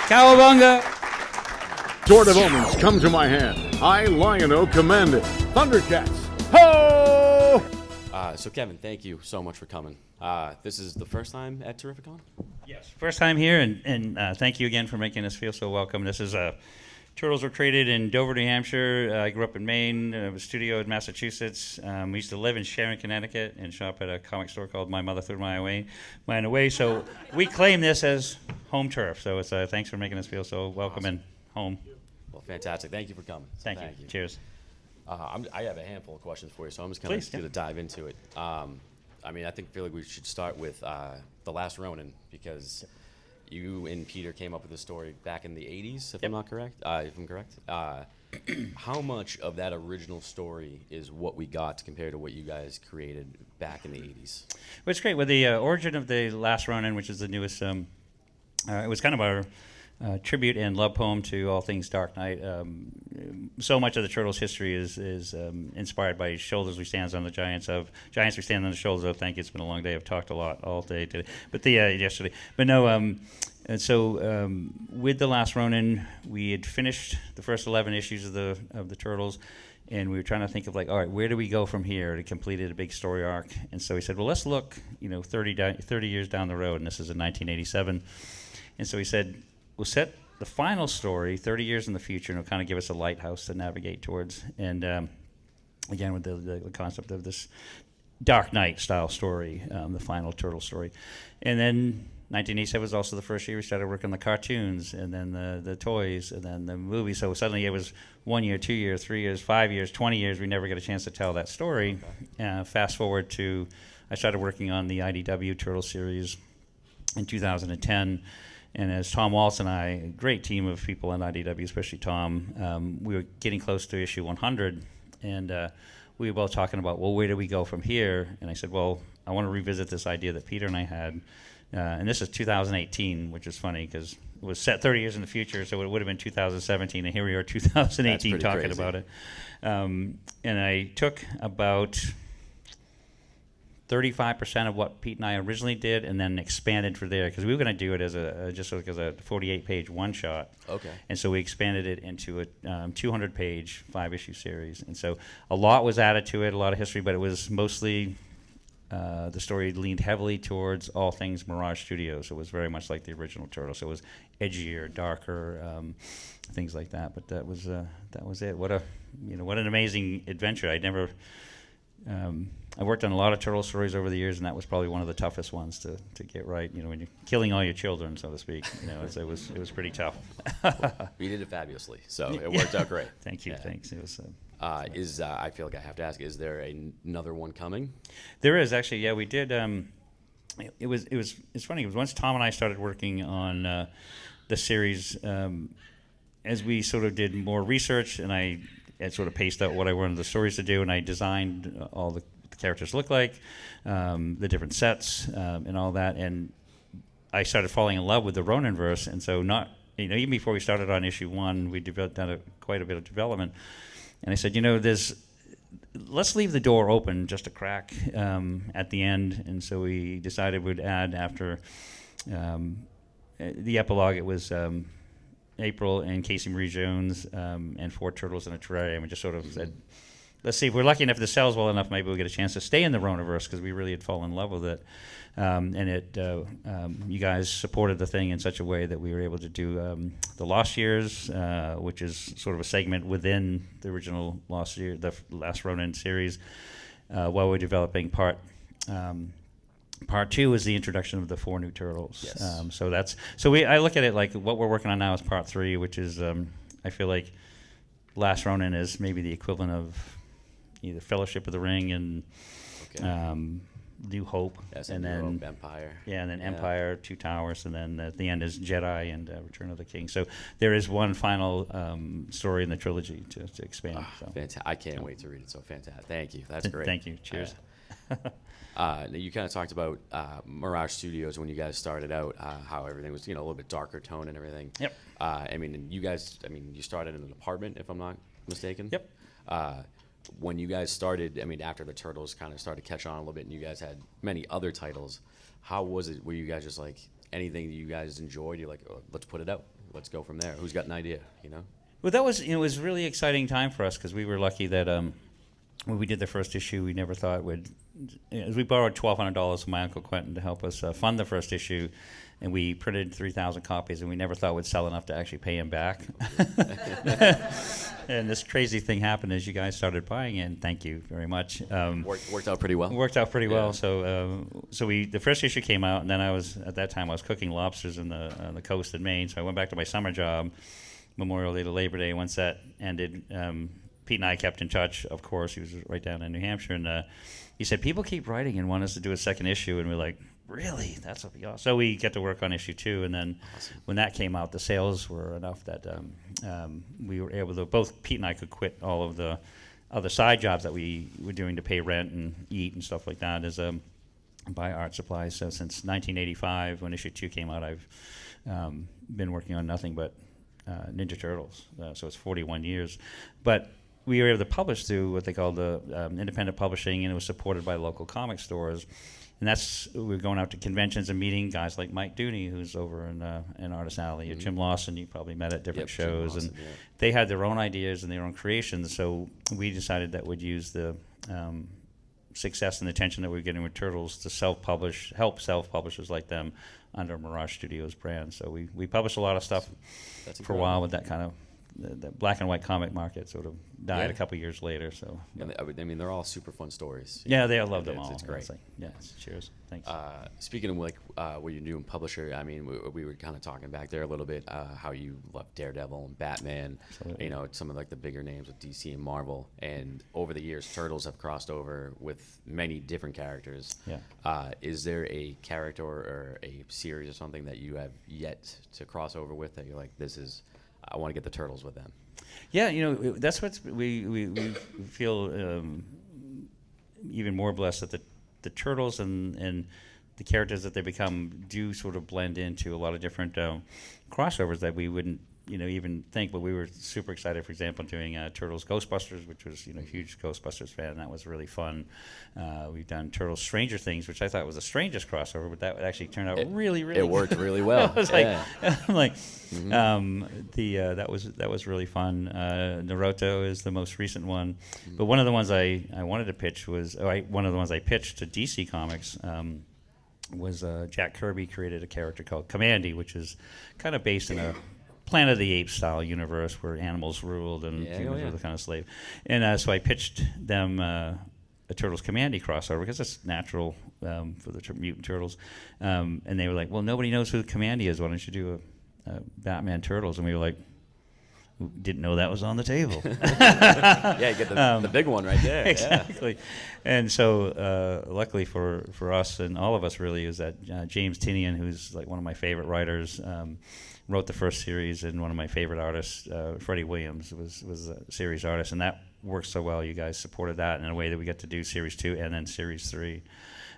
Cowabunga! Sword of Omens, come to my hand. I, Lion-O, command it. Thundercats, ho! So Kevin, thank you so much for coming. This is the first time at Terrificon? Yes, first time here, and thank you again for making us feel so welcome. This is Turtles were created in Dover, New Hampshire. I grew up in Maine. I have a studio in Massachusetts. We used to live in Sharon, Connecticut, and shop at a comic store called My Mother Threw Mine Away. So we claim this as home turf. So it's thanks for making us feel so welcome and home. Well, fantastic. Thank you for coming. Thank you. Cheers. I have a handful of questions for you, so I'm just going to dive into it. I feel like we should start with The Last Ronin, because you and Peter came up with the story back in the 80s, if I'm not correct. If I'm correct. How much of that original story is what we got compared to what you guys created back in the 80s? Well, it's great. With the origin of The Last Ronin, which is the newest, it was kind of our tribute and love poem to all things Dark Knight. So much of the Turtles' history is inspired by Shoulders We Stand on the Giants We Stand on the Shoulders of. Thank you. It's been a long day. I've talked a lot all day today, but yesterday. But no. And so with The Last Ronin, we had finished the first 11 issues of the Turtles, and we were trying to think of all right, where do we go from here? To completed a big story arc, and so we said, well, let's look, 30 years down the road, and this is in 1987, and so we said, we'll set the final story 30 years in the future, and it'll kind of give us a lighthouse to navigate towards. And again, with the concept of this Dark Knight style story, the final Turtle story. And then 1987 was also the first year we started working on the cartoons, and then the toys, and then the movies. So suddenly it was 1 year, 2 years, 3 years, 5 years, 20 years. We never got a chance to tell that story. Fast forward to, I started working on the IDW Turtle series in 2010. And as Tom Waltz and I, a great team of people in IDW, especially Tom, we were getting close to issue 100, and we were both talking about, well, where do we go from here? And I said, well, I want to revisit this idea that Peter and I had, and this is 2018, which is funny because it was set 30 years in the future, so it would have been 2017, and here we are 2018 talking crazy about it. And I took about 35% of what Pete and I originally did, and then expanded for there, because we were going to do it as a 48-page one-shot. Okay. And so we expanded it into a 200-page 5-issue series. And so a lot was added to it, a lot of history, but it was mostly the story leaned heavily towards all things Mirage Studios. It was very much like the original Turtles. So it was edgier, darker, things like that. But that was it. What an amazing adventure! I worked on a lot of Turtle stories over the years, and that was probably one of the toughest ones to get right. When you're killing all your children, so to speak, it was pretty tough. You did it fabulously, so it worked out great. Thank you. Yeah. Thanks. It was. I feel like I have to ask: is there another one coming? There is actually. Yeah, we did. It's funny because once Tom and I started working on the series, as we sort of did more research, and I sort of paced out what I wanted the stories to do, and I designed all the characters look like, the different sets, and all that, and I started falling in love with the Ronin-verse, and so even before we started on issue 1, we done quite a bit of development, and I said, let's leave the door open just a crack at the end, and so we decided we'd add after the epilogue. It was April and Casey Marie Jones and 4 turtles in a terrarium, and just sort of said, let's see if we're lucky enough, if this sells well enough, maybe we'll get a chance to stay in the Ronin-verse, because we really had fallen in love with it. You guys supported the thing in such a way that we were able to do the Lost Years, which is sort of a segment within the original the Last Ronin series, while we're developing part 2 is the introduction of the 4 new turtles. Yes. I look at it like what we're working on now is part 3, which is I feel like Last Ronin is maybe the equivalent of either Fellowship of the Ring and New Hope, and then Empire. Yeah, and then Empire, 2 Towers, and then at the end is Jedi and Return of the King. So there is one final story in the trilogy to expand. Fantastic! I can't wait to read it. So fantastic! Thank you. That's great. Thank you. Cheers. You kind of talked about Mirage Studios when you guys started out, how everything was a little bit darker tone and everything. Yep. You started in an apartment, if I'm not mistaken. Yep. When you guys started, after the Turtles kind of started to catch on a little bit, and you guys had many other titles, how was it? Were you guys just like, anything you guys enjoyed, you're like, oh, let's put it out. Let's go from there. Who's got an idea, you know? Well, that was, it was a really exciting time for us because we were lucky that when we did the first issue, we never thought we borrowed $1,200 from my Uncle Quentin to help us fund the first issue, and we printed 3,000 copies, and we never thought we'd sell enough to actually pay him back. And this crazy thing happened as you guys started buying it, and thank you very much. Worked out pretty well. Worked out pretty well. So the first issue came out, and then at that time I was cooking lobsters on the coast in Maine, so I went back to my summer job, Memorial Day to Labor Day. Once that ended, Pete and I kept in touch, of course. He was right down in New Hampshire, and he said, people keep writing and want us to do a second issue, and we're like, really? That's what we awesome. So we get to work on issue 2, and then when that came out, the sales were enough that we were able to, both Pete and I could quit all of the other side jobs that we were doing to pay rent and eat and stuff like that as buy art supplies. So since 1985, when issue 2 came out, I've been working on nothing but Ninja Turtles. So it's 41 years. But we were able to publish through what they call the independent publishing, and it was supported by local comic stores. And we were going out to conventions and meeting guys like Mike Dooney, who's over in Artist Alley, or Jim Lawson, you probably met at different shows. Lawson, and they had their own ideas and their own creations, so we decided that we'd use the success and attention that we were getting with Turtles to self-publish, help self-publishers like them under Mirage Studios brand. So we published a lot of stuff for a while with that kind of, the black and white comic market sort of died a couple years later. So I mean, they're all super fun stories. Yeah, I love them all. It's great. Cheers. Thanks. Speaking of what you're doing, publisher. I mean, we were kind of talking back there a little bit how you love Daredevil and Batman. Absolutely. You know, some of like the bigger names with DC and Marvel. And over the years, Turtles have crossed over with many different characters. Yeah. Is there a character or a series or something that you have yet to cross over with that you're like, I want to get the Turtles with them? Yeah, you know, that's what we feel even more blessed that the Turtles and the characters that they become do sort of blend into a lot of different crossovers that we wouldn't even think. But we were super excited, for example, doing Turtles Ghostbusters, which was a huge Ghostbusters fan, and that was really fun. We've done Turtles Stranger Things, which I thought was the strangest crossover, but that actually turned out really It good. worked really well. I was that was really fun. Naruto is the most recent one, but one of the ones I wanted to pitch one of the ones I pitched to DC Comics. Was Jack Kirby created a character called Commandy, which is kind of based in a Planet of the Apes style universe where animals ruled and humans were the kind of slave. And so I pitched them a Turtles Commandy crossover because it's natural for the Mutant Turtles. And they were like, well, nobody knows who Commandy is. Why don't you do a Batman Turtles? And we were like, didn't know that was on the table. Yeah, you get the big one right there. Exactly. Yeah. And so luckily for us and all of us really is that James Tynion, who's like one of my favorite writers, wrote the first series, and one of my favorite artists, Freddie Williams, was a series artist, and that worked so well. You guys supported that in a way that we got to do series 2 and then series 3.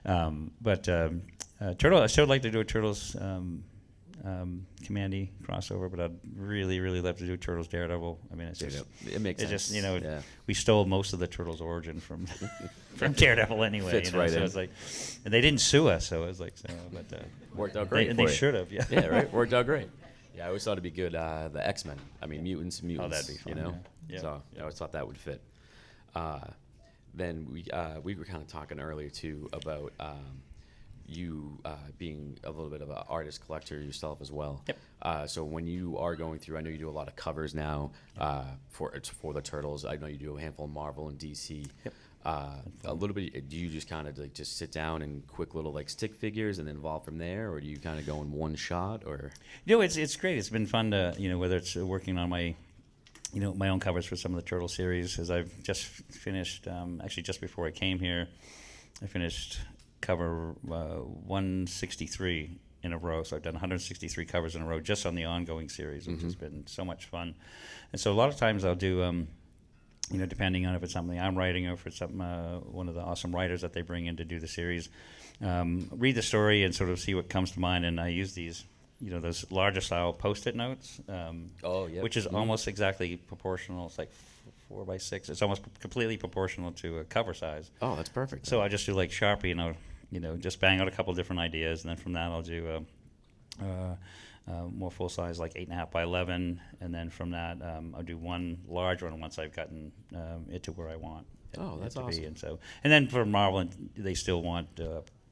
But I still would like to do a Turtles Commandy crossover, but I'd really, really love to do Turtles Daredevil. I mean, it makes sense. We stole most of the Turtles origin from Daredevil anyway. Fits right in. It's like, and they didn't sue us, so it was like, worked out great. They should have, yeah. Yeah, right. Worked out great. Yeah, I always thought it'd be good. The X-Men. I mean, mutants. Oh, that'd be fun. Yeah. So I always thought that would fit. Then we were kind of talking earlier too about you being a little bit of an artist collector yourself as well. Yep. So when you are going through, I know you do a lot of covers now for the Turtles. I know you do a handful of Marvel and DC. Yep. A little bit. Do you just kind of like just sit down and quick little like stick figures and then evolve from there, or do you kind of go in one shot? Or it's great. It's been fun to whether it's working on my my own covers for some of the Turtle series, as I've just finished. Actually, just before I came here, I finished cover 163 in a row. So I've done 163 covers in a row just on the ongoing series, which has been so much fun. And so a lot of times I'll do. Depending on if it's something I'm writing or if it's something one of the awesome writers that they bring in to do the series, read the story and sort of see what comes to mind. And I use these, those larger style Post-it notes, which is almost exactly proportional. It's like 4 by 6. It's almost completely proportional to a cover size. Oh, that's perfect. So I just do like Sharpie, just bang out a couple different ideas, and then from that I'll do more full size, like 8.5 by 11, and then from that I'll do one large one once I've gotten it to where I want. That's it to awesome. be. And then for Marvel, they still want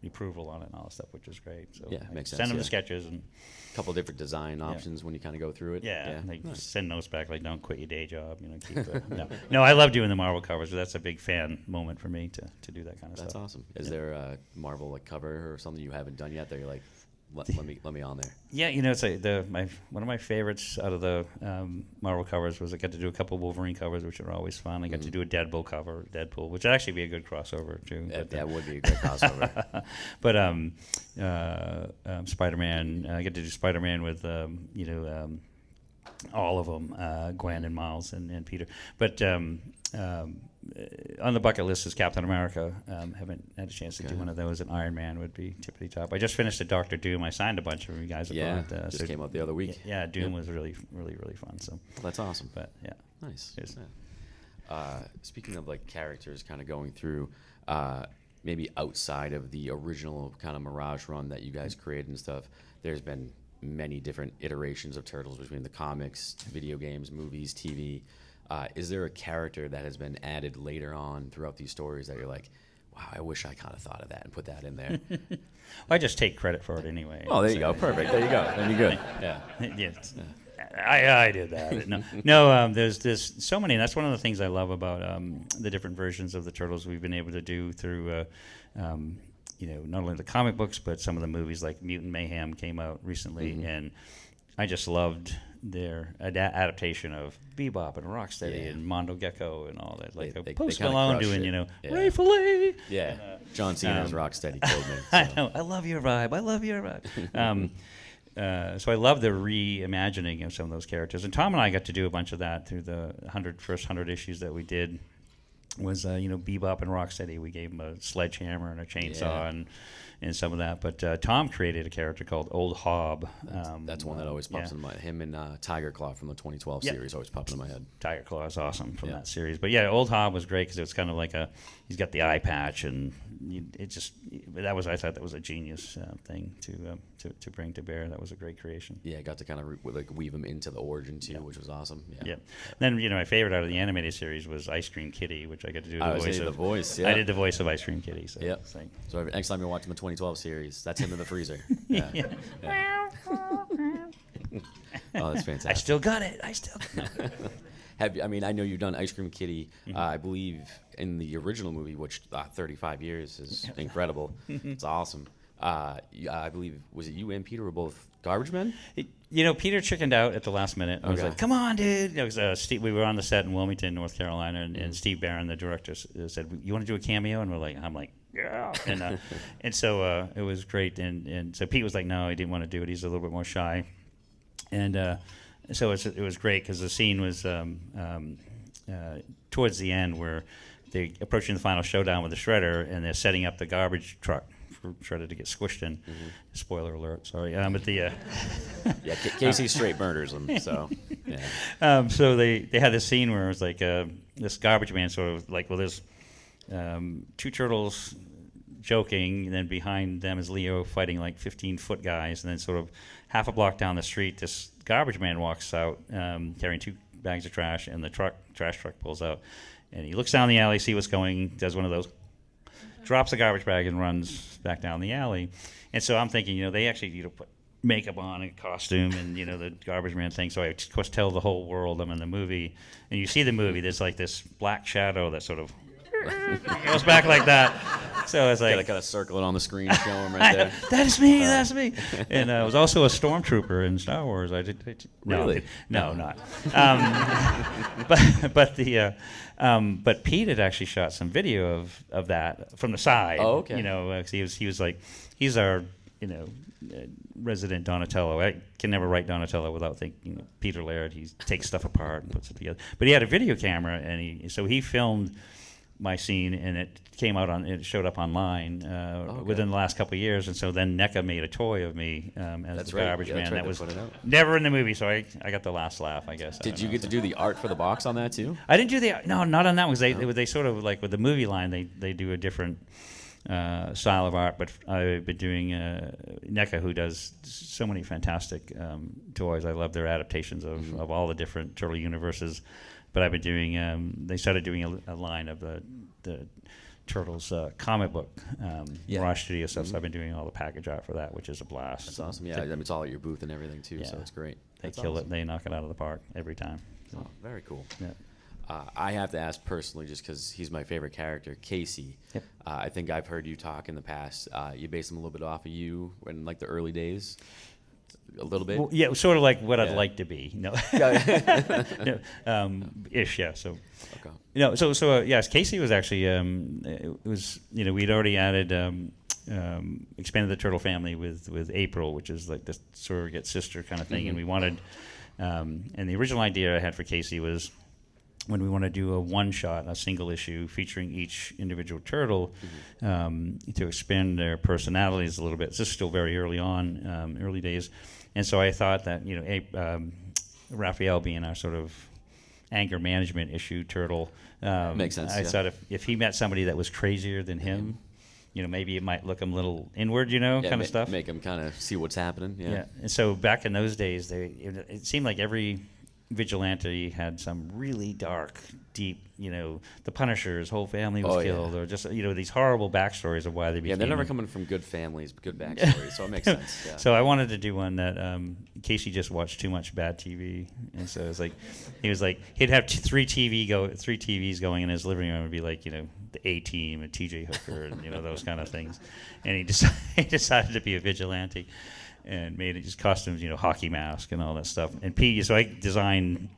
approval on it and all that stuff, which is great. So Yeah, I makes sense. send them Yeah. the sketches and. Couple different design options when you kind of go through it. Yeah, they Nice. send notes back like, "Don't quit your day job." Keep no, I love doing the Marvel covers. That's a big fan moment for me to do that kind of That's stuff. awesome. Is there a Marvel cover or something you haven't done yet that you're like, let me on there? Yeah, it's one of my favorites out of the Marvel covers was I got to do a couple Wolverine covers, which are always fun. I got to do a Deadpool cover, which would actually be a good crossover too. That would be a great crossover. But Spider-Man, I get to do Spider-Man with all of them, Gwen and Miles and Peter. But on the bucket list is Captain America. Haven't had a chance to do one of those, and Iron Man would be tippity top. I just finished a Doctor Doom. I signed a bunch of you guys. Just came out the other week. Yeah, Doom was really, really, really fun. So that's awesome. But yeah, nice. Speaking of like characters, kind of going through, maybe outside of the original kind of Mirage run that you guys created and stuff, there's been many different iterations of Turtles between the comics, video games, movies, TV. Is there a character that has been added later on throughout these stories that you're like, wow, I wish I kind of thought of that and put that in there? I just take credit for it anyway. Oh, there you go. Perfect. There you go. Then you're good. Yeah. Yes. I did that. No, there's so many. And that's one of the things I love about the different versions of the Turtles we've been able to do through, not only the comic books, but some of the movies like Mutant Mayhem came out recently. And I just loved their adaptation of Bebop and Rocksteady and Mondo Gecko and all that. Like Post Malone doing, Rayfully. Yeah. John Cena's Rocksteady killed me. So. I know. I love your vibe. So I love the reimagining of some of those characters. And Tom and I got to do a bunch of that through the first 100 issues that we did. Was Bebop and Rocksteady. We gave him a sledgehammer and a chainsaw and some of that. But Tom created a character called Old Hob. That's one that always pops in my head. Him and Tiger Claw from the 2012 series always pops in my head. Tiger Claw is awesome from that series. But yeah, Old Hob was great because it was kind of like he's got the eye patch, and I thought that was a genius thing to bring to bear. That was a great creation. Yeah, I got to kind of weave him into the origin too, which was awesome. Yeah. Then my favorite out of the animated series was Ice Cream Kitty, which I got to do the voice. Yeah. I did the voice of Ice Cream Kitty. So So next time you're watching the 2012 series, that's him in the freezer. Oh, that's fantastic. I still got it. I know you've done Ice Cream Kitty, I believe, in the original movie, which 35 years is incredible. It's awesome. I believe, was it you and Peter were both garbage men? Peter chickened out at the last minute. I was like, come on, dude. We were on the set in Wilmington, North Carolina, and Steve Barron, the director, said, you want to do a cameo? And I'm like, yeah. And so it was great. And so Pete was like, no, he didn't want to do it. He's a little bit more shy. And so it was great because the scene was towards the end where they're approaching the final showdown with the Shredder, and they're setting up the garbage truck for Shredder to get squished in. Spoiler alert, sorry. But the Casey straight murders him. So so they had this scene where it was like this garbage man sort of like, well, there's two turtles joking, and then behind them is Leo fighting like 15-foot guys, and then sort of half a block down the street, this garbage man walks out carrying 2 bags of trash, and the trash truck pulls out, and he looks down the alley, see what's going, does one of those, drops the garbage bag and runs back down the alley. And so I'm thinking, they actually put makeup on and costume and the garbage man thing. So I of course tell the whole world I'm in the movie, and you see the movie, there's like this black shadow that sort of goes back like that. So I was like, gotta circle it on the screen, show him right there. That's me. And I was also a stormtrooper in Star Wars. Really? No, not. But Pete had actually shot some video of that from the side. Oh, okay. 'cause he was like, he's our resident Donatello. I can never write Donatello without thinking Peter Laird. He takes stuff apart and puts it together. But he had a video camera, and he filmed my scene, and it showed up online within the last couple of years, and so then NECA made a toy of me as the garbage man. That was never in the movie, so I got the last laugh, I guess. Did you get to do the art for the box on that too? I didn't do not on that one, because they sort of like with the movie line, they do a different style of art, but I've been doing NECA, who does so many fantastic toys. I love their adaptations of all the different Turtle universes. But I've been doing. They started doing a line of the Turtles comic book, Mirage Studio stuff. So I've been doing all the package art for that, which is a blast. That's awesome. Yeah, I mean, it's all at your booth and everything too, so it's great. They kill it. They knock it out of the park every time. So. Oh, very cool. Yeah. I have to ask personally, just because he's my favorite character, Casey. Yep. I think I've heard you talk in the past. You based him a little bit off of you in like the early days, a little bit. Well, yeah, sort of like what I'd like to be. No. Ish. Yeah. So. Okay. So yes, Casey was actually it was we'd already added expanded the turtle family with April, which is like the surrogate sister kind of thing, and we wanted and the original idea I had for Casey was, when we want to do a one-shot, a single issue featuring each individual turtle, to expand their personalities a little bit. This is still very early on, early days, and so I thought that Raphael being our sort of anger management issue turtle, makes sense. I thought if he met somebody that was crazier than him, maybe it might look him a little inward, kind of stuff. Make him kind of see what's happening. Yeah. And so back in those days, it seemed like every vigilante had some really dark, deep, the Punisher's whole family was killed, or just, these horrible backstories of why they became. Yeah, they're never coming from good families, good backstories, so it makes sense. Yeah. So I wanted to do one that Casey just watched too much bad TV, and so it was like he'd have three TVs going in his living room. It'd be like, the A-Team and T.J. Hooker and those kind of things, and he decided to be a vigilante. And made it just costumes, hockey mask and all that stuff. And Pete, so I designed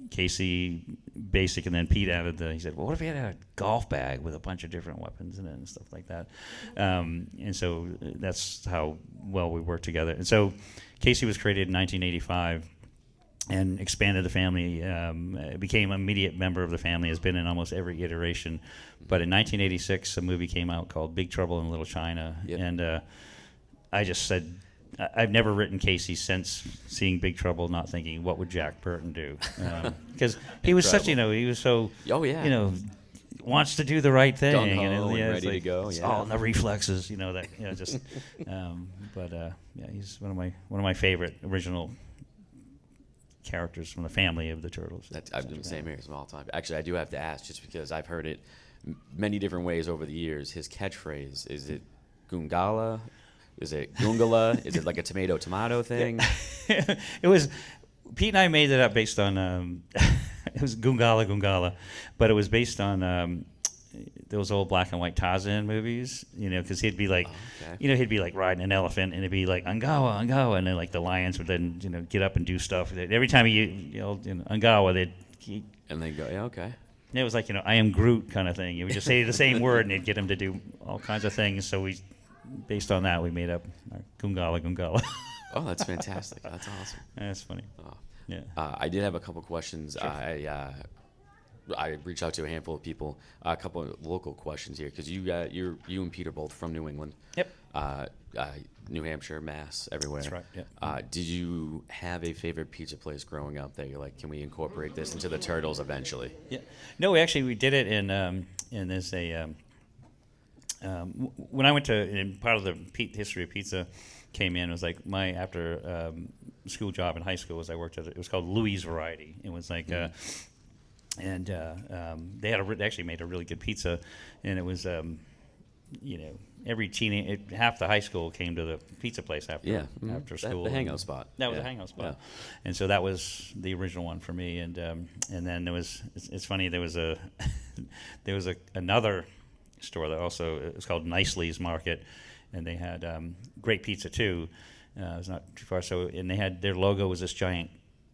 Casey basic, and then Pete added he said, well, what if he had a golf bag with a bunch of different weapons in it and stuff like that? And so that's how well we worked together. And so Casey was created in 1985 and expanded the family, became an immediate member of the family, has been in almost every iteration. But in 1986, a movie came out called Big Trouble in Little China. Yep. And I just said, I've never written Casey since seeing Big Trouble, not thinking, what would Jack Burton do? Because he was such, he was so, wants to do the right thing. And ready to go. It's all in the reflexes, he's one of my favorite original characters from the family of the Turtles. I've done the same here all the time. Actually, I do have to ask, just because I've heard it many different ways over the years. His catchphrase, is it Goongala? Is it Goongala? Is it like a tomato thing? It was, Pete and I made it up based on, it was Goongala, but it was based on those old black and white Tarzan movies, because he'd be like, he'd be like riding an elephant, and it'd be like, Angawa, and then like the lions would then, get up and do stuff. Every time he yelled, Angawa, and they go, okay. It was like, I am Groot kind of thing. You would just say the same word, and it'd get him to do all kinds of things. So based on that, we made up Goongala. Oh, that's fantastic. That's awesome. That's funny. Oh. Yeah. I did have a couple questions. Sure. I reached out to a handful of people. A couple of local questions here, because you and Pete are both from New England. Yep. New Hampshire, Mass, everywhere. That's right. Yeah. Did you have a favorite pizza place growing up that you're like, can we incorporate this into the Turtles eventually? Yeah. No, we did it in there's a. When I went and part of the history of pizza came in, it was like my after school job in high school was I worked it was called Louis Variety. It was like, they actually made a really good pizza, and it was, every half the high school came to the pizza place after school. The hangout spot. That was a hangout spot, and so that was the original one for me. And then there was, it's funny, there was another store that also, it was called Nicely's Market, and they had great pizza too. It was not too far. So, and they had, their logo was this giant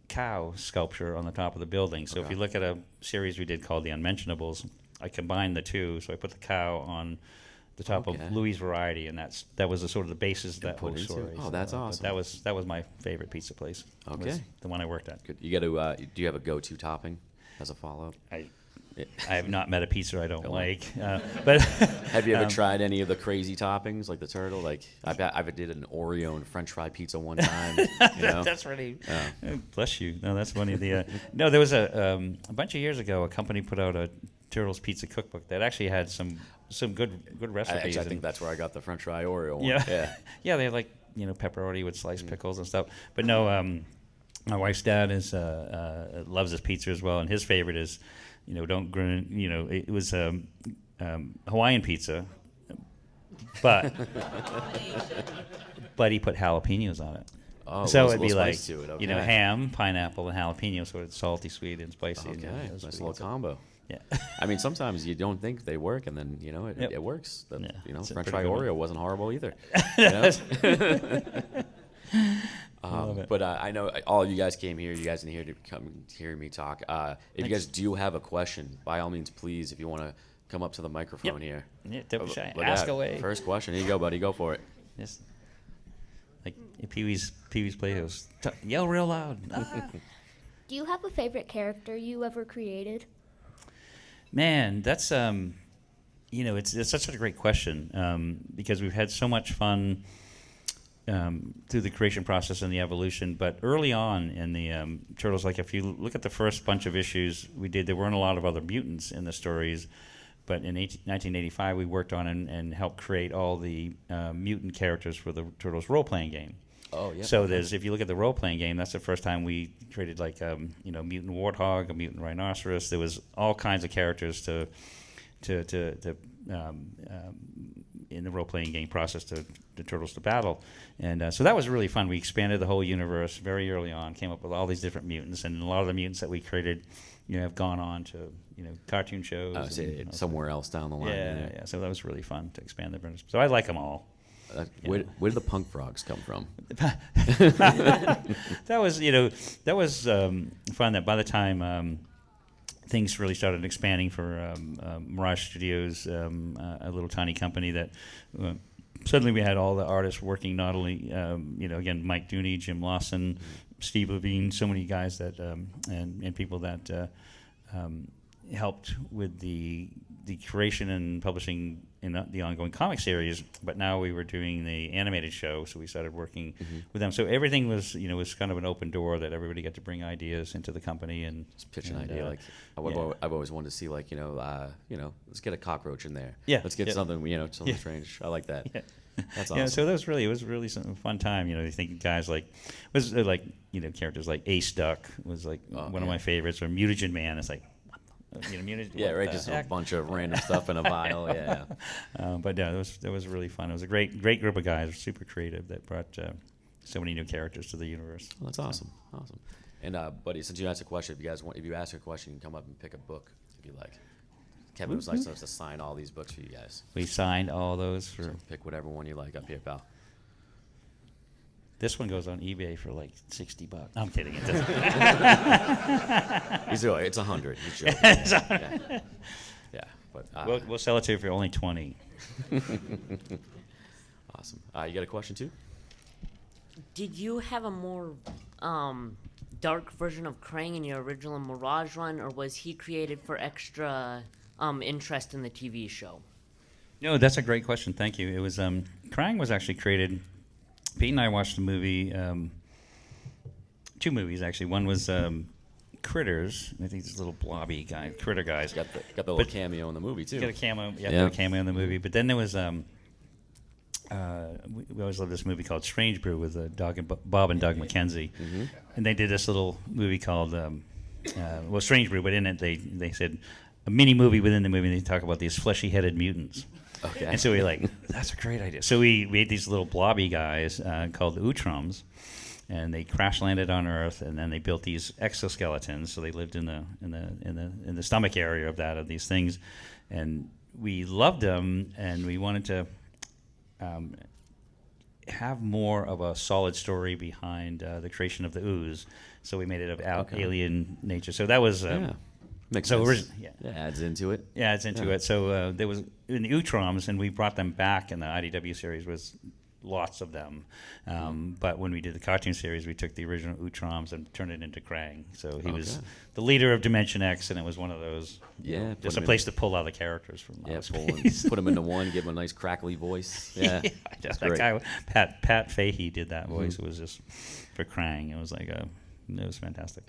cow sculpture on the top of the building. So if you look at a series we did called The Unmentionables, I combined the two. So I put the cow on the top of Louis Variety, and that was the sort of the basis of that whole story. Oh, that's awesome. That was my favorite pizza place. Okay. Was the one I worked at. Good. You got to. Do you have a go-to topping as a follow-up? I have not met a pizza I don't like. But have you ever tried any of the crazy toppings like the turtle? Like I did an Oreo and French fry pizza one time. That's really bless you. No, that's funny. No, there was a bunch of years ago, a company put out a Turtles pizza cookbook that actually had some some good recipes. I think that's where I got the French fry Oreo one. Yeah. Yeah, they have like, pepperoni with sliced pickles and stuff. But no, my wife's dad loves his pizza as well, and his favorite is, it was Hawaiian pizza, but he put jalapenos on it. Oh, so it'd be like, to it. Okay. ham, pineapple, and jalapeno, so it's salty, sweet, and spicy. Okay, and, nice little combo. Yeah. I mean, sometimes you don't think they work, and then it works. French fry Oreo wasn't horrible either. But I know all of you guys came here. You guys in here to come hear me talk. If you guys do have a question, by all means, please, if you want to come up to the microphone here. Yeah, don't be shy. Look Ask at that. away. First question. Here you go, buddy. Go for it. Yes. Like Pee-wee's Playhouse. Yell real loud. Do you have a favorite character you ever created? Man, that's it's such a great question because we've had so much fun through the creation process and the evolution. But early on in the Turtles, like if you look at the first bunch of issues we did, there weren't a lot of other mutants in the stories. But in 1985, we worked on and helped create all the mutant characters for the Turtles role-playing game. Oh, yeah. So if you look at the role-playing game, that's the first time we created like mutant warthog, a mutant rhinoceros. There was all kinds of characters to in the role-playing game process to the Turtles to battle, and so that was really fun. We expanded the whole universe very early on, came up with all these different mutants, and a lot of the mutants that we created, have gone on to cartoon shows. Somewhere else down the line. Yeah. So that was really fun to expand the business. So I like them all. Where did the punk frogs come from? That was fun. That by the time things really started expanding for Mirage Studios, a little tiny company that suddenly we had all the artists working. Not only again Mike Dooney, Jim Lawson, Steve Levine, so many guys that and people that helped with the creation and publishing in the ongoing comic series. But now we were doing the animated show, so we started working with them. So everything was was kind of an open door that everybody got to bring ideas into the company and just pitch an idea. Like I've always wanted to see let's get a cockroach in there. Yeah, let's get something something strange. I like that. Yeah. That's awesome. Yeah, so it was really some fun time. You think guys characters like Ace Duck was like one of my favorites, or Mutagen Man. It's like, yeah, right. Just a bunch of random stuff in a vial. Yeah. But yeah, that was really fun. It was a great group of guys, super creative, that brought so many new characters to the universe. Well, that's awesome. Awesome. And buddy, since you asked a question, if you ask a question, you can come up and pick a book if you like. Kevin was nice enough to sign all these books for you guys. We signed all those for. So pick whatever one you like up here, pal. This one goes on eBay for like $60. I'm kidding. It doesn't. It's 100. He's joking. Yeah. But we'll sell it to you for only 20. Awesome. You got a question too? Did you have a more dark version of Krang in your original Mirage run, or was he created for extra interest in the TV show? No, that's a great question. Thank you. It was Krang was actually created. Pete and I watched a movie, 2 movies actually. One was Critters. I think this little blobby guy, Critter guys. Got the little cameo in the movie too. Got a cameo, got a cameo in the movie. But then there was we always loved this movie called Strange Brew with Bob and Doug McKenzie, and they did this little movie called Strange Brew. But in it, they said a mini movie within the movie. And they talk about these fleshy-headed mutants. Okay. And so we were like, that's a great idea. So we ate these little blobby guys called the Utroms, and they crash landed on Earth, and then they built these exoskeletons. So they lived in the stomach area of these things, and we loved them, and we wanted to have more of a solid story behind the creation of the ooze. So we made it of alien nature. So that was. Makes so sense. Adds into it. Yeah, adds into it. So there was in the Utroms, and we brought them back in the IDW series. Was lots of them, but when we did the cartoon series, we took the original Utroms and turned it into Krang. So he was the leader of Dimension X, and it was one of those. Just a place to pull out the characters from. Put them into one, give them a nice crackly voice. Yeah, that guy Pat Fahey did that voice. It was just for Krang. It was like it was fantastic.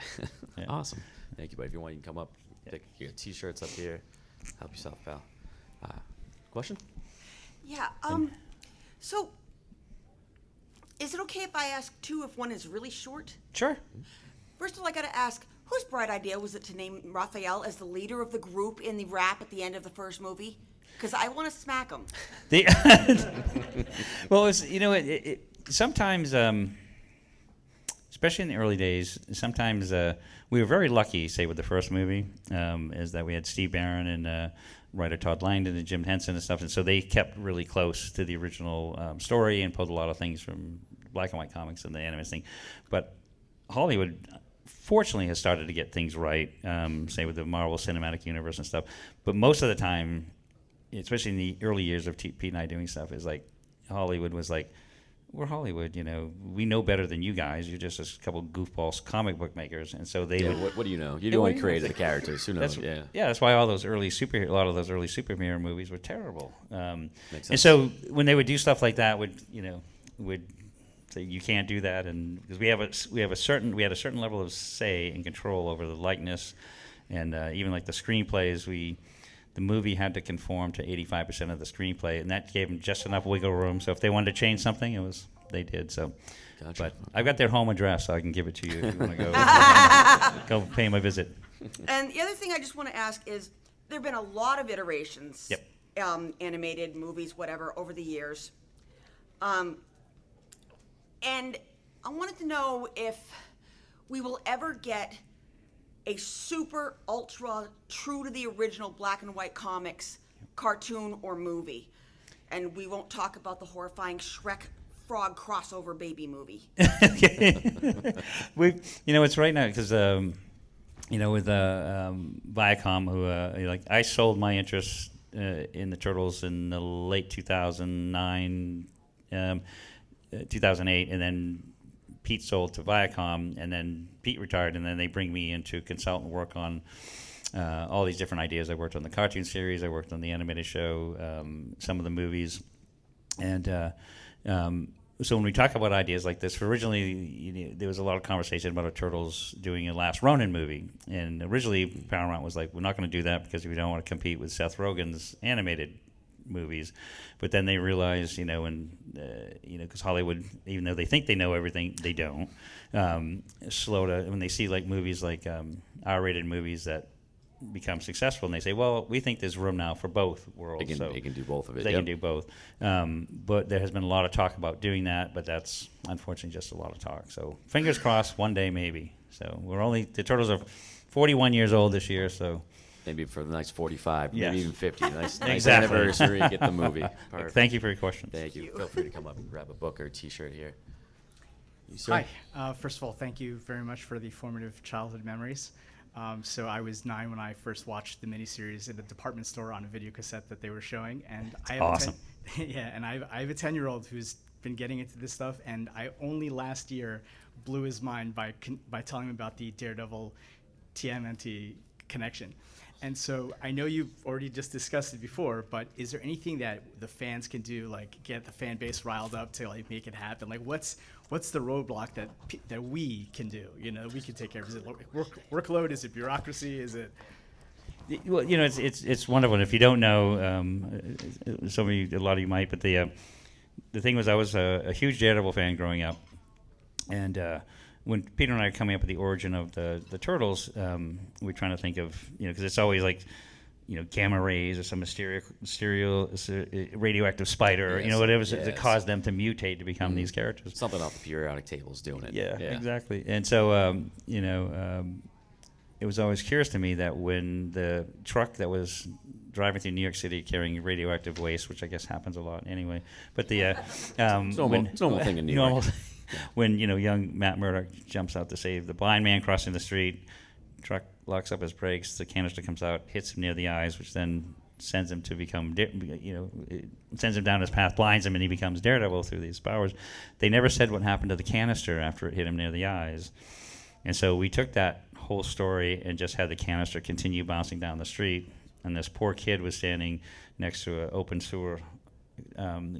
Yeah. Awesome. Thank you, buddy. If you want, you can come up. Take your T-shirts up here. Help yourself, pal. question? Yeah. So, is it okay if I ask two if one is really short? Sure. First of all, I got to ask, whose bright idea was it to name Raphael as the leader of the group in the rap at the end of the first movie? Because I want to smack him. Well, it sometimes, especially in the early days, sometimes we were very lucky, say, with the first movie, is that we had Steve Barron and writer Todd Langdon and Jim Henson and stuff, and so they kept really close to the original story and pulled a lot of things from black and white comics and the animated thing. But Hollywood, fortunately, has started to get things right, say with the Marvel Cinematic Universe and stuff. But most of the time, especially in the early years of Pete and I doing stuff, is like Hollywood was like, we're Hollywood, we know better than you guys. You're just a couple goofballs comic book makers, and so they would. What do you know? You're the one who created the characters. Who knows? That's why a lot of those early superhero movies were terrible. Makes sense. And so when they would do stuff like that, would say you can't do that, and because we had a certain level of say and control over the likeness, and even like the screenplays, the movie had to conform to 85% of the screenplay, and that gave them just enough wiggle room. So if they wanted to change something, they did. So, Gotcha. But I've got their home address, so I can give it to you if you want to go pay my visit. And the other thing I just want to ask is, there have been a lot of iterations, animated movies, whatever, over the years. And I wanted to know if we will ever get a super ultra true to the original black and white comics cartoon or movie, and we won't talk about the horrifying Shrek frog crossover baby movie. It's right now because with Viacom, who I sold my interest in the Turtles in the late 2009, 2008, and then Pete sold to Viacom, and then Pete retired, and then they bring me in to consultant work on all these different ideas. I worked on the cartoon series, I worked on the animated show, some of the movies, and so when we talk about ideas like this, originally there was a lot of conversation about a Turtles doing a Last Ronin movie, and originally Paramount was like, we're not going to do that because we don't want to compete with Seth Rogen's animated movies. But then they realized, because Hollywood, even though they think they know everything, they don't. Slow to when they see like movies like R-rated movies that become successful, and they say, well, we think there's room now for both worlds. They can do both of it. They can do both. But there has been a lot of talk about doing that, but that's unfortunately just a lot of talk. So fingers crossed, one day maybe. So the Turtles are 41 years old this year, so. Maybe for the next 45, yes. maybe even 50. Nice exactly. Anniversary, get the movie. Perfect. Thank you for your question. Thank you. Feel free to come up and grab a book or a T-shirt here. You, sir? Hi. First of all, thank you very much for the formative childhood memories. So I was 9 when I first watched the miniseries in a department store on a video cassette that they were showing, and I have awesome. I have a 10-year-old who's been getting into this stuff, and I only last year blew his mind by telling him about the Daredevil TMNT connection. And so I know you've already just discussed it before, but is there anything that the fans can do, like get the fan base riled up to like make it happen? Like what's the roadblock that we can do? We can take care of. Is it workload? Is it bureaucracy? Is it? Well, it's wonderful. And if you don't know, a lot of you might, but the thing was, I was a huge Daredevil fan growing up, and when Peter and I are coming up with the origin of the Turtles, we're trying to think of, because it's always like, gamma rays or some radioactive spider, yes, whatever that caused them to mutate to become these characters. Something off the periodic tables doing it. Yeah, exactly. And so, it was always curious to me that when the truck that was driving through New York City carrying radioactive waste, which I guess happens a lot anyway, but the it's normal thing in New York. When young Matt Murdock jumps out to save the blind man crossing the street, truck locks up his brakes, the canister comes out, hits him near the eyes, which then sends him to become, it sends him down his path, blinds him, and he becomes Daredevil through these powers. They never said what happened to the canister after it hit him near the eyes, and so we took that whole story and just had the canister continue bouncing down the street, and this poor kid was standing next to an open sewer. Cover,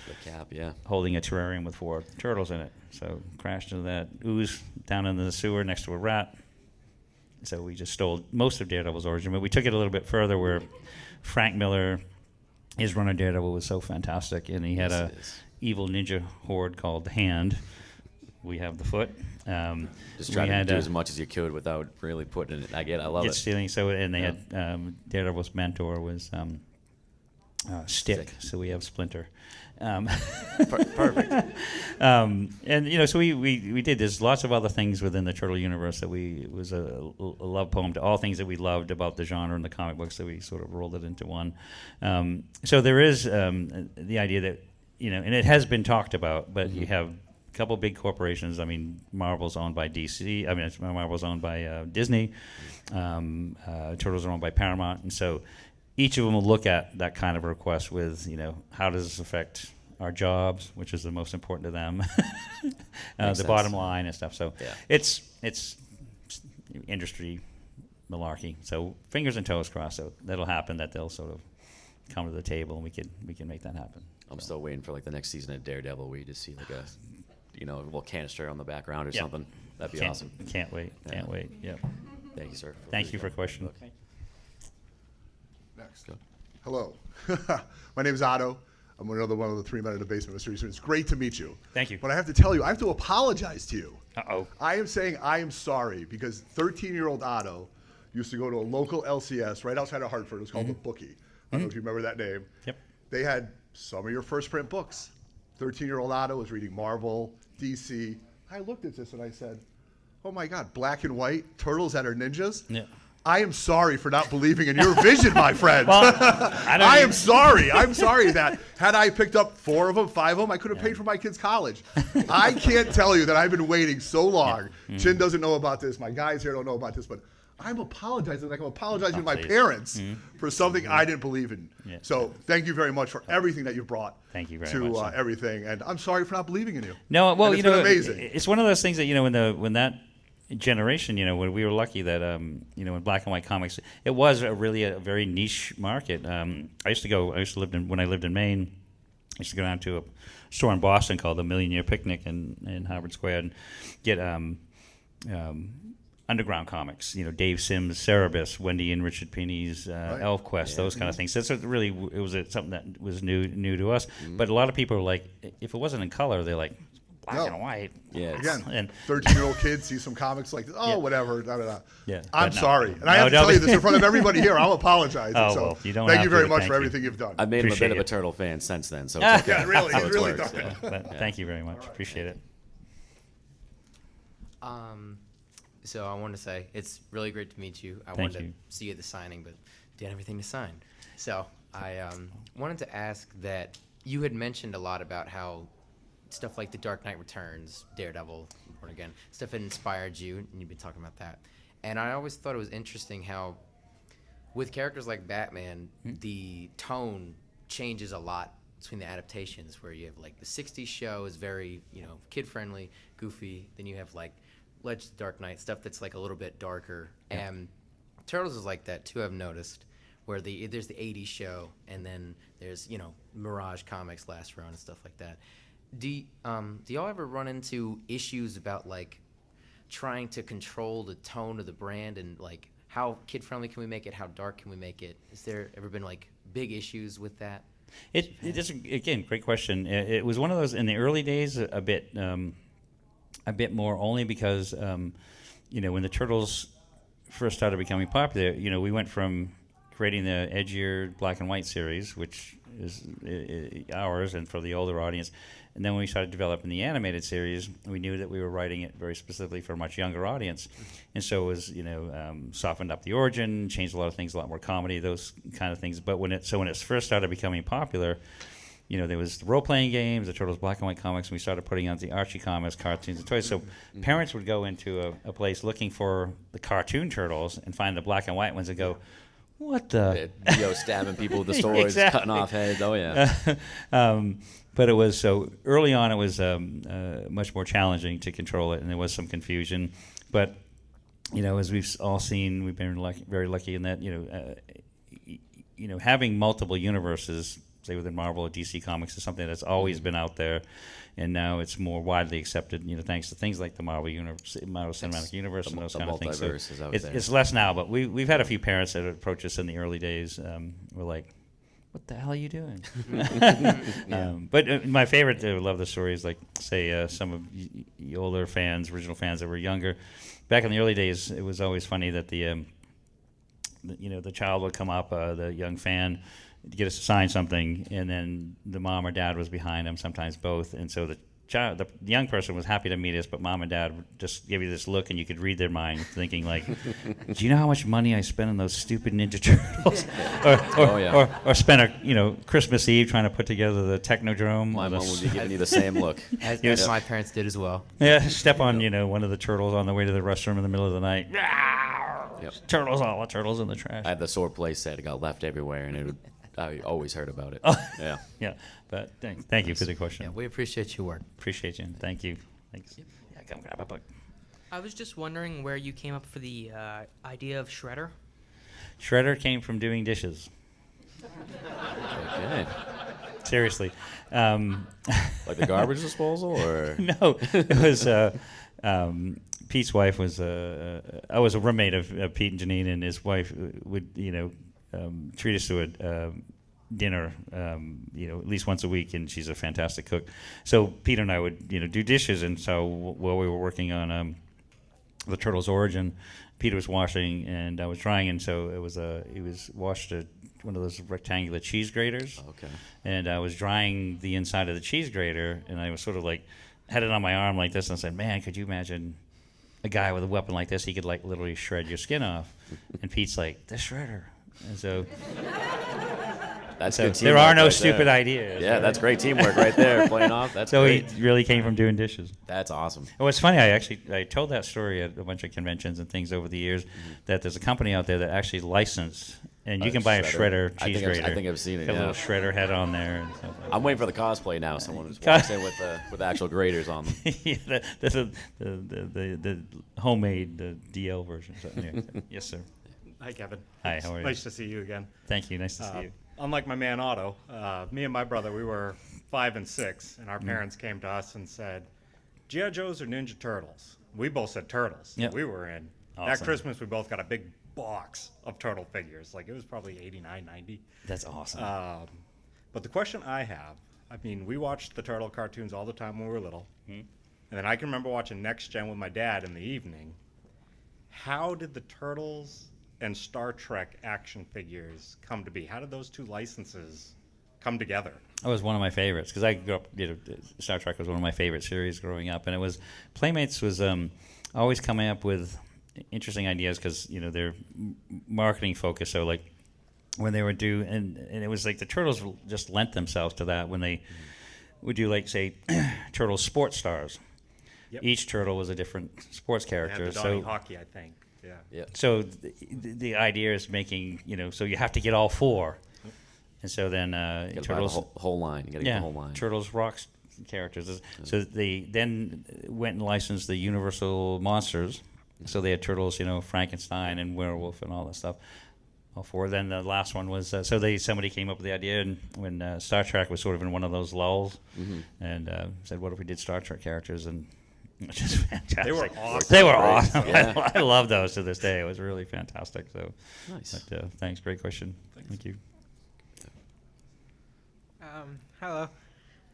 the cap, holding a terrarium with 4 turtles in it. So crashed into that ooze down in the sewer next to a rat, So we just stole most of Daredevil's origin, but we took it a little bit further where Frank Miller, his run on Daredevil was so fantastic, and he had a evil ninja horde called the Hand. We have the foot. Just try to do as much as you could without really putting it. I love it. Stealing. So, and they had Daredevil's mentor was Stick. So we have Splinter. Perfect. And so we did. There's lots of other things within the Turtle universe that it was a love poem to all things that we loved about the genre and the comic books, that we sort of rolled it into one. So there is the idea that and it has been talked about, but you have a couple big corporations. I mean, Marvel's owned by DC. I mean, Marvel's owned by Disney. Turtles are owned by Paramount, and so each of them will look at that kind of request with, how does this affect our jobs, which is the most important to them, the bottom line and stuff. So it's industry malarkey. So fingers and toes crossed. So that'll happen. That they'll sort of come to the table, and we can make that happen. I'm still waiting for the next season of Daredevil, where you just see a little canister on the background or something. That'd be awesome. Can't wait. Can't wait. Yeah. Thank you, sir. Thank you for question. Okay. Next. Hello. My name is Otto. I'm another one of the 3 Men in the Basement mystery. It's great to meet you. Thank you. But I have to tell you, I have to apologize to you. Uh-oh. I am saying I am sorry because 13-year-old Otto used to go to a local LCS right outside of Hartford. It was called The Bookie. I don't know if you remember that name. Yep. They had some of your first print books. 13-year-old Otto was reading Marvel, DC. I looked at this and I said, oh my God, black and white, turtles that are ninjas? Yeah. I am sorry for not believing in your vision, my friend. Well, I am sorry. I'm sorry that had I picked up 4 of them, 5 of them, I could have paid for my kids' college. I can't tell you that I've been waiting so long. Chin doesn't know about this. My guys here don't know about this, but I'm apologizing. Like I'm apologizing to my parents for something I didn't believe in. Yeah. So thank you very much for everything that you brought. Thank you very to much. everything, and I'm sorry for not believing in you. No, well, and it's been amazing. It's one of those things that when that generation, when we were lucky that in black and white comics, it was really a very niche market. I used to live when I lived in Maine. I used to go down to a store in Boston called the Million Year Picnic in Harvard Square and get underground comics. Dave Sims' Cerebus, Wendy and Richard Pini's Elf Quest, those kind of things. So really, it was something that was new to us. But a lot of people are like, if it wasn't in color, they're like, black and white. Yeah. Again, 13-year-old kids see some comics like this. Oh, whatever. Da, da, da. Yeah. I'm sorry. And I have to tell you this in front of everybody here. I'm apologizing. Well, you don't thank have you very to, much thank for you. everything you've done. I've made him a bit of a it. Turtle fan since then. So it's okay. Yeah, really. That's He's how it really works, done it. Thank you very much. Appreciate it. So I wanted to say it's really great to meet you. I Thank wanted you. to see you at the signing, but didn't have everything to sign. So I wanted to ask that you had mentioned a lot about how stuff like The Dark Knight Returns, Daredevil, Born Again, stuff had inspired you, and you've been talking about that. And I always thought it was interesting how with characters like Batman, the tone changes a lot between the adaptations, where you have like the 60s show is very, kid-friendly, goofy. Then you have like Legends of the Dark Knight, stuff that's like a little bit darker. Yeah. And Turtles is like that too, I've noticed, where there's the 80s show, and then there's, Mirage Comics, Last Run, and stuff like that. Do y'all ever run into issues about like trying to control the tone of the brand, and like how kid-friendly can we make it, how dark can we make it? Has there ever been like big issues with that? It is, again, great question. It was one of those in the early days, a bit more, only because when the Turtles first started becoming popular, we went from creating the edgier black and white series, which is ours and for the older audience, and then when we started developing the animated series, we knew that we were writing it very specifically for a much younger audience, and so it was softened up the origin, changed a lot of things, a lot more comedy, those kind of things. But when it first started becoming popular, there was the role-playing games, the Turtles black and white comics, and we started putting out the Archie comics, cartoons, and toys. So parents would go into a place looking for the cartoon Turtles and find the black and white ones and go, what the? Stabbing people with the swords, Exactly. cutting off heads. Oh, yeah. But it was so early on. It was much more challenging to control it, and there was some confusion. But as we've all seen, we've been very lucky in that having multiple universes say within Marvel or DC Comics, is something that's always been out there, and now it's more widely accepted. Thanks to things like the Marvel Cinematic Universe, and those kind of things. So it's less now, but we've had a few parents that approach us in the early days. We're like, what the hell are you doing? But my favorite, I love the stories, like, say, some of the older fans, original fans that were younger. Back in the early days, it was always funny that the child would come up, the young fan, to get us to sign something, and then the mom or dad was behind him, sometimes both. And so the young person was happy to meet us, but mom and dad would just give you this look, and you could read their mind, thinking like, "Do you know how much money I spent on those stupid Ninja Turtles?" or spent a Christmas Eve trying to put together the Technodrome. My mom would be giving you the same look, as my parents did as well. Yeah, step on one of the turtles on the way to the restroom in the middle of the night. Yep. Turtles, all the turtles in the trash. I had the sore play set. It got left everywhere, and I always heard about it. Yeah. Yeah. But thank you for the question. Yeah, we appreciate your work. Appreciate you. Thank you. Thanks. Yeah, come grab a book. I was just wondering where you came up for the idea of Shredder. Shredder came from doing dishes. Okay. Seriously. Like the garbage disposal, or no? It was Pete's wife was. I was a roommate of Pete and Janine, and his wife would treat us to a dinner, at least once a week, and she's a fantastic cook. So Pete and I would, do dishes, and so while we were working on the Turtles' origin, Peter was washing and I was drying, and so he was washed one of those rectangular cheese graters. Okay. And I was drying the inside of the cheese grater, and I was sort of like had it on my arm like this, and I said, "Man, could you imagine a guy with a weapon like this? He could like literally shred your skin off." And Pete's like, "The shredder." And so that's good there are no right stupid there. ideas. Yeah, right? That's great teamwork right there, playing off. That's so great. he really came from doing dishes. That's awesome. Well, it's funny. I told that story at a bunch of conventions and things over the years, that there's a company out there that actually licensed, and you can buy a shredder cheese grater. I think I've seen it. Got a little shredder head on there. And stuff like I'm waiting for the cosplay now. Someone just walks in with actual graters on them. Yeah, the homemade DL version. So, anyway, yes, sir. Hi, Kevin. Hi, how are you? Nice to see you again. Thank you. Nice to see you. Unlike my man Otto, me and my brother, we were 5 and 6, and our parents came to us and said, G.I. Joes or Ninja Turtles? We both said Turtles. Yep. We were in. Awesome. That Christmas, we both got a big box of turtle figures. Like, it was probably 89, 90. That's awesome. But the question I have, we watched the turtle cartoons all the time when we were little. Mm-hmm. And then I can remember watching Next Gen with my dad in the evening. How did the Turtles and Star Trek action figures come to be? How did those two licenses come together? That was one of my favorites, because I grew up, Star Trek was one of my favorite series growing up, and it was, Playmates was always coming up with interesting ideas, because, they're marketing focused, so like when they would do, and it was like the Turtles just lent themselves to that when they would do, like, say, Turtles Sports Stars. Yep. Each turtle was a different sports character. They had the Donnie hockey, I think. Yeah. So the idea is making, so you have to get all 4. And so then Turtles buy the whole line. You got to get the whole line. Turtles rocks characters. So they then went and licensed the Universal monsters. So they had Turtles, Frankenstein and Werewolf and all that stuff. All 4. Then the last one was somebody came up with the idea, and when Star Trek was sort of in one of those lulls, and said, "What if we did Star Trek characters?" And which is fantastic. They were awesome. They were awesome. Yeah. I love those to this day. It was really fantastic. So, nice. But, thanks. Great question. Thank you. Hello.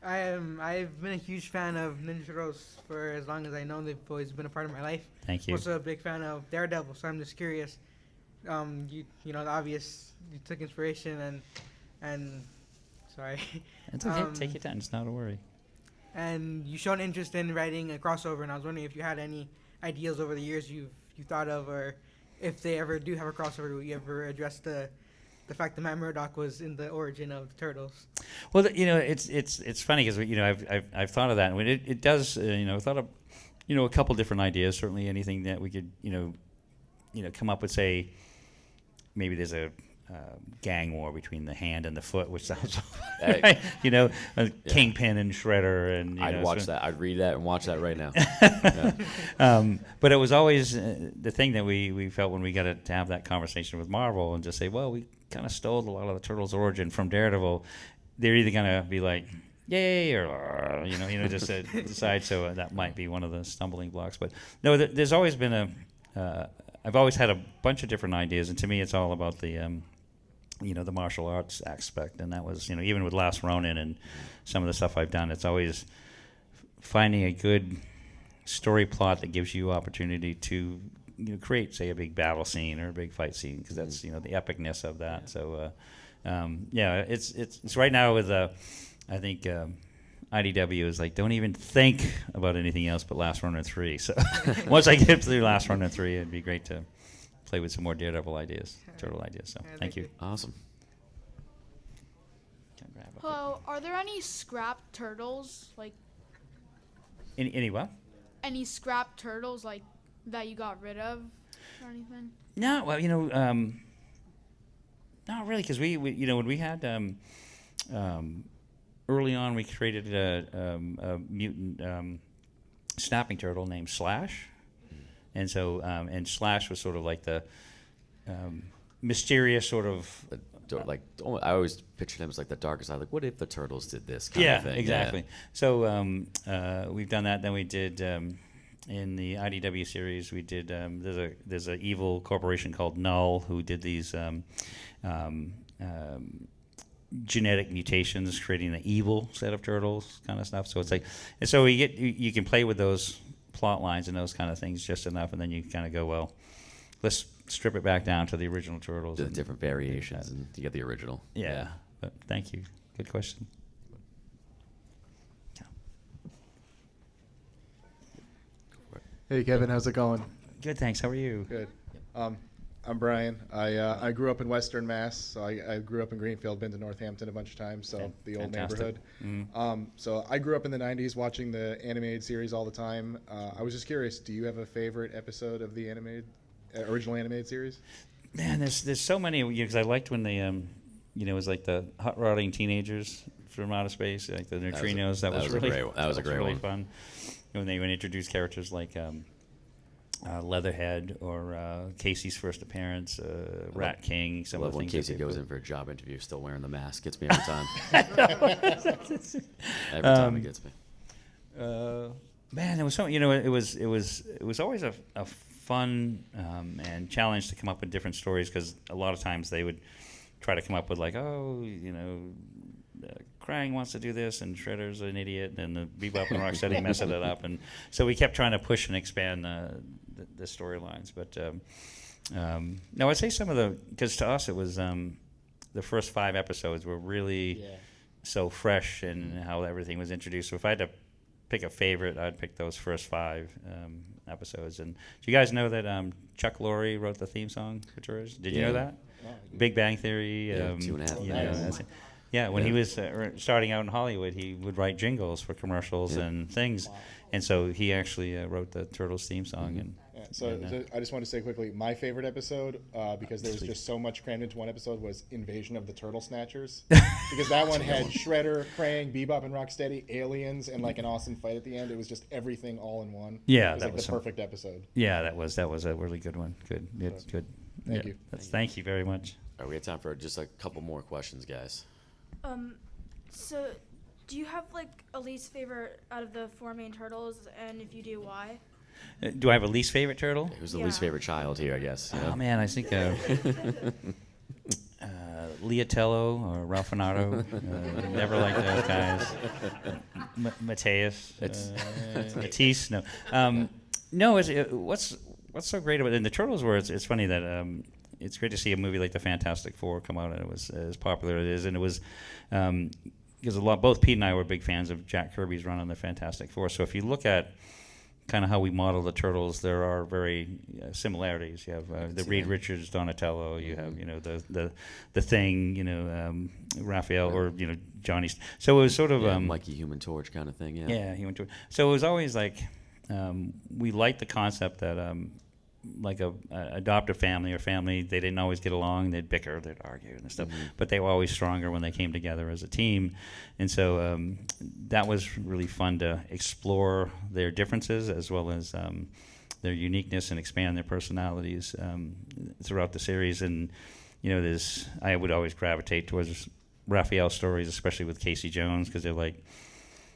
I've been a huge fan of Ninja Turtles for as long as I know. They've always been a part of my life. Thank you. I'm also a big fan of Daredevil, so I'm just curious. The obvious. You took inspiration and sorry. It's okay. Take your time. It's not a worry. And you showed interest in writing a crossover, and I was wondering if you had any ideas over the years you thought of, or if they ever do have a crossover, will you ever address the fact that Matt Murdock was in the origin of the Turtles? Well, it's funny, because I've thought of that, and it does thought of a couple different ideas. Certainly anything that we could come up with, say maybe there's a gang war between the hand and the foot, which sounds right. Kingpin and Shredder, and I'd watch that. I'd read that and watch that right now. But it was always the thing that we felt when we got to have that conversation with Marvel, and just say, well, we kind of stole a lot of the Turtles' origin from Daredevil, they're either gonna be like, yay, or just decide. So that might be one of the stumbling blocks. But no, there's always been I've always had a bunch of different ideas, and to me, it's all about the the martial arts aspect, and that was even with Last Ronin and some of the stuff I've done, it's always finding a good story plot that gives you opportunity to create, say, a big battle scene or a big fight scene, because that's the epicness of that. So it's right now with I think IDW is like, don't even think about anything else but Last Ronin 3. So once I get through Last Ronin 3, it'd be great to play with some more Daredevil ideas, Turtle ideas. So thank you. Awesome. Hello, are there any scrap turtles, like any what? Any scrap turtles like that you got rid of or anything? No, well, not really, because we when we had early on, we created a mutant snapping turtle named Slash, and so and Slash was sort of like the mysterious sort of. I always pictured him as like the darker side. Like, what if the turtles did this kind of thing? Exactly. Yeah. So we've done that. Then we did in the IDW series. We did there's a evil corporation called Null who did these genetic mutations, creating an evil set of turtles, kind of stuff. So it's like, and so you can play with those plot lines and those kind of things just enough, and then you kind of go, well, let's strip it back down to the original turtles. The different variations, and you get the original. Yeah. But thank you. Good question. Hey, Kevin, how's it going? Good, thanks. How are you? Good. I'm Brian. I grew up in Western Mass, so I grew up in Greenfield, been to Northampton a bunch of times, so the old neighborhood. So I grew up in the 90s watching the animated series all the time. I was just curious, do you have a favorite episode of the original animated series? Man, there's so many, because I liked when they, it was like the hot rodding teenagers from outer space, like the neutrinos. That was really fun. When they would introduce characters like Leatherhead or Casey's first appearance, Rat King. Some of the when things Casey goes in for a job interview, still wearing the mask. Gets me every time. Every time it gets me. Man, it was so. It was always a fun and challenge to come up with different stories, because a lot of times they would try to come up with like, Krang wants to do this, and Shredder's an idiot, and the Bebop and Rocksteady messing it up, and so we kept trying to push and expand the storylines. But no, I'd say some of because to us it was the first 5 episodes were really so fresh in how everything was introduced. So if I had to pick a favorite, I'd pick those first 5 episodes. And do you guys know that Chuck Lorre wrote the theme song for Turtles? Did you know that? Big Bang Theory. 2.5 minutes. Yeah, when he was starting out in Hollywood, he would write jingles for commercials and things, and so he actually wrote the Turtles theme song. I just want to say quickly, my favorite episode, because there was just so much crammed into one episode, was Invasion of the Turtle Snatchers, because that one had Shredder, Krang, Bebop and Rocksteady, aliens, and like an awesome fight at the end. It was just everything all in one. Yeah, it was that like was the perfect episode. Yeah, that was a really good one. Good, good. Thank you. Thank you very much. All right, we have time for just a couple more questions, guys. So do you have like a least favorite out of the 4 main turtles, and if you do, why? Do I have a least favorite turtle? Who's the least favorite child here, I guess? Oh man, I think Leotello or Ralphinato. Never liked those guys. Mateus. Matisse. No. No. What's so great about it? And the Turtles were. It's funny that it's great to see a movie like the Fantastic Four come out, and it was as popular as it is, and it was because both Pete and I were big fans of Jack Kirby's run on the Fantastic Four. So if you look at kind of how we model the Turtles, there are very similarities. You have the Reed Richards Donatello. You have the Thing. Raphael or Johnny. So it was sort of Mikey Human Torch kind of thing. Yeah, Human Torch. So it was always like we liked the concept that like a adoptive family or family, they didn't always get along. They'd bicker, they'd argue and stuff, but they were always stronger when they came together as a team. And so that was really fun to explore their differences as well as their uniqueness and expand their personalities throughout the series. And I would always gravitate towards Raphael stories, especially with Casey Jones, because they're like,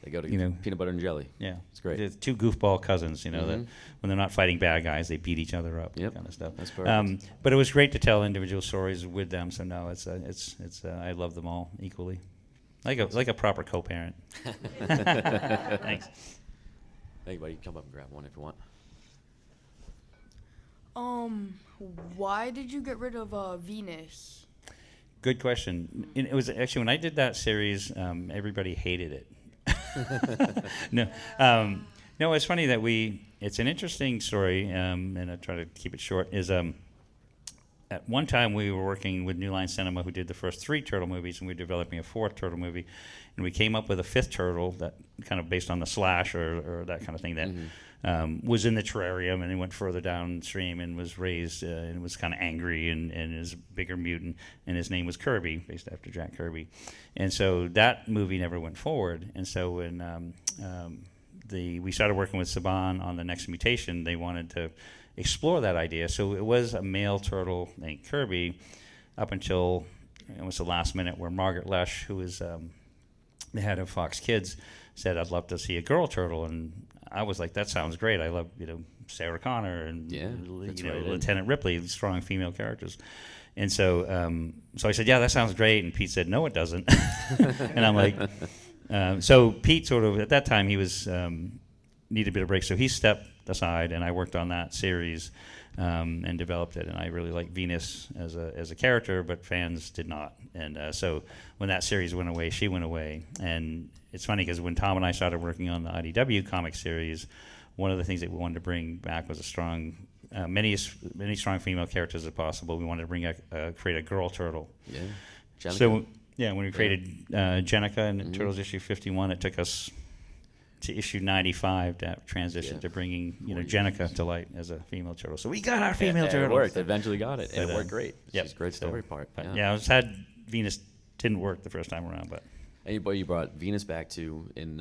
they go to peanut butter and jelly. Yeah, it's great. They're two goofball cousins, that when they're not fighting bad guys, they beat each other up. Kind of stuff. That's perfect. But it was great to tell individual stories with them. So no, it's I love them all equally, like a proper co-parent. Thanks. Anybody, come up and grab one if you want. Why did you get rid of Venus? Good question. It was actually when I did that series, everybody hated it. No, it's funny that it's an interesting story, and I try to keep it short, is at one time we were working with New Line Cinema, who did the first 3 Turtle movies, and we were developing a 4th Turtle movie, and we came up with a 5th Turtle that kind of based on the Slash or that kind of thing that was in the terrarium, and he went further downstream and was raised and was kind of angry and is a bigger mutant, and his name was Kirby, based after Jack Kirby. And so that movie never went forward. And so when we started working with Saban on the next mutation, they wanted to explore that idea. So it was a male turtle named Kirby up until almost the last minute, where Margaret Lesh, who was the head of Fox Kids, said, "I'd love to see a girl turtle." And I was like, that sounds great. I love, Sarah Connor and Lieutenant Ripley, strong female characters. And so I said, yeah, that sounds great. And Pete said, no, it doesn't. And I'm like, so Pete sort of, at that time, he was needed a bit of break. So he stepped aside, and I worked on that series and developed it. And I really liked Venus as a character, but fans did not. And so when that series went away, she went away. And it's funny because when Tom and I started working on the IDW comic series, one of the things that we wanted to bring back was a strong, many strong female characters as possible. We wanted to create a girl turtle. Yeah. Jenica. So when we created Jenica in Turtles issue 51, it took us to issue 95 to transition to bringing Jenica to light as a female turtle. So we got our female turtle. It worked. Eventually got it, and it worked great. It's a great story part. I was sad Venus didn't work the first time around, but. Anybody you brought Venus back to in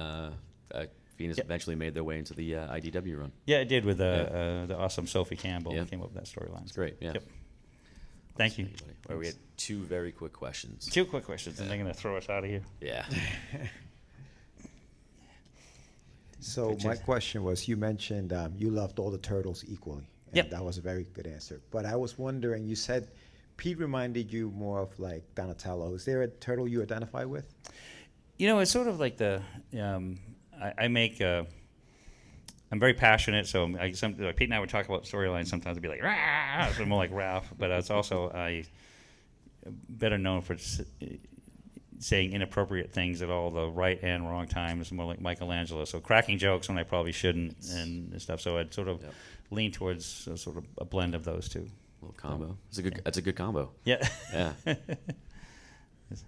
Venus eventually made their way into the IDW run. Yeah, it did with the awesome Sophie Campbell who came up with that storyline. It's great. Yeah. Yep. Thank you. Well, we had 2 very quick questions. 2 quick questions, and they're going to throw us out of here. Yeah. So my question was, you mentioned you loved all the turtles equally. And that was a very good answer. But I was wondering, you said Pete reminded you more of like Donatello. Is there a turtle you identify with? It's sort of like I'm very passionate, so Pete and I would talk about storylines. Sometimes I'd be like, rah! So more like Ralph, but it's also better known for saying inappropriate things at all the right and wrong times, more like Michelangelo. So cracking jokes when I probably shouldn't and stuff. So I'd sort of lean towards sort of a blend of those two. A little combo. That's a good combo. Yeah. Yeah.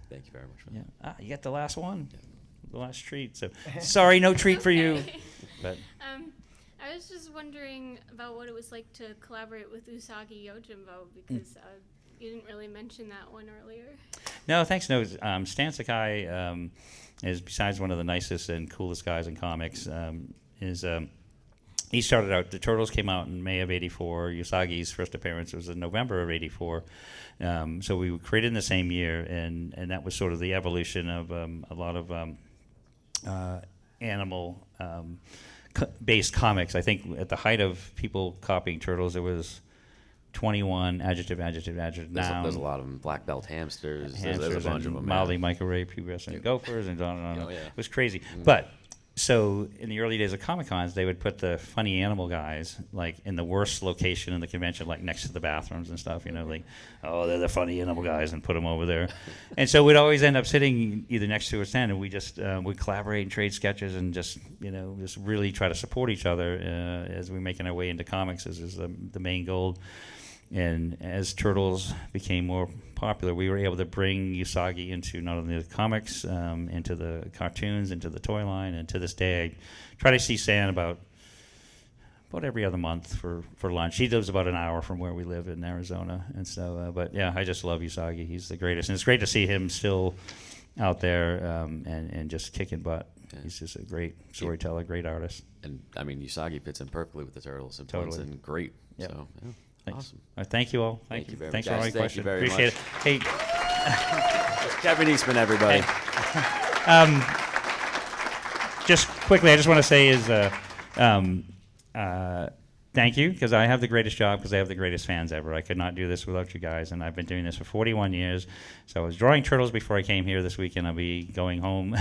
Thank you very much. Yeah. You got the last one. Yeah. The last treat. So sorry, no treat for you. But I was just wondering about what it was like to collaborate with Usagi Yojimbo, because you didn't really mention that one earlier. No, thanks. No, Stan Sakai is, besides one of the nicest and coolest guys in comics, he started out, the Turtles came out in May of '84. Usagi's first appearance was in November of '84. So we were created in the same year, and that was sort of the evolution of a lot of animal based comics. I think at the height of people copying Turtles, there was 21 adjective, noun. There's a lot of them. Black belt hamsters. There's a bunch of them. Molly, Michael Ray, pubescent gophers, and on and on. It was crazy. But so in the early days of Comic Cons, they would put the funny animal guys like in the worst location in the convention, like next to the bathrooms and stuff. Like, oh, they're the funny animal guys, and put them over there. And so we'd always end up sitting either next to or stand, and we just would collaborate and trade sketches, and just just really try to support each other as we're making our way into comics. Is the main goal. And as Turtles became more popular, we were able to bring Usagi into not only the comics, into the cartoons, into the toy line, and to this day, I try to see Stan about every other month for lunch. He lives about an hour from where we live in Arizona, and so. But yeah, I just love Usagi. He's the greatest, and it's great to see him still out there and just kicking butt. Yeah. He's just a great storyteller, great artist. And I mean, Usagi fits in perfectly with the Turtles. It totally. blends in great. Yep. So, yeah. Thanks. Awesome. Thank you all. Thank you. Very Thanks much. for all your Thank questions. You very Appreciate much. it. Hey. Kevin Eastman, everybody. Just quickly, I just want to say is thank you, because I have the greatest job because I have the greatest fans ever. I could not do this without you guys, and I've been doing this for 41 years. So I was drawing Turtles before I came here this weekend. I'll be going home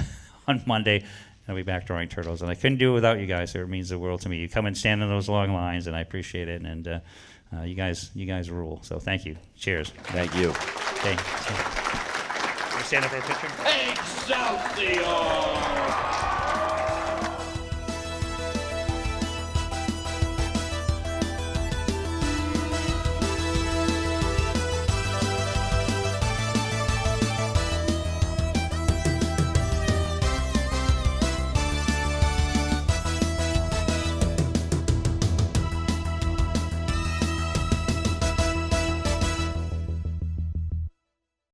on Monday, and I'll be back drawing Turtles. And I couldn't do it without you guys, so it means the world to me. You come and stand in those long lines, and I appreciate it. And you guys rule. So thank you. Cheers. Thank you. Okay. Can we stand up for a picture? Excelsior!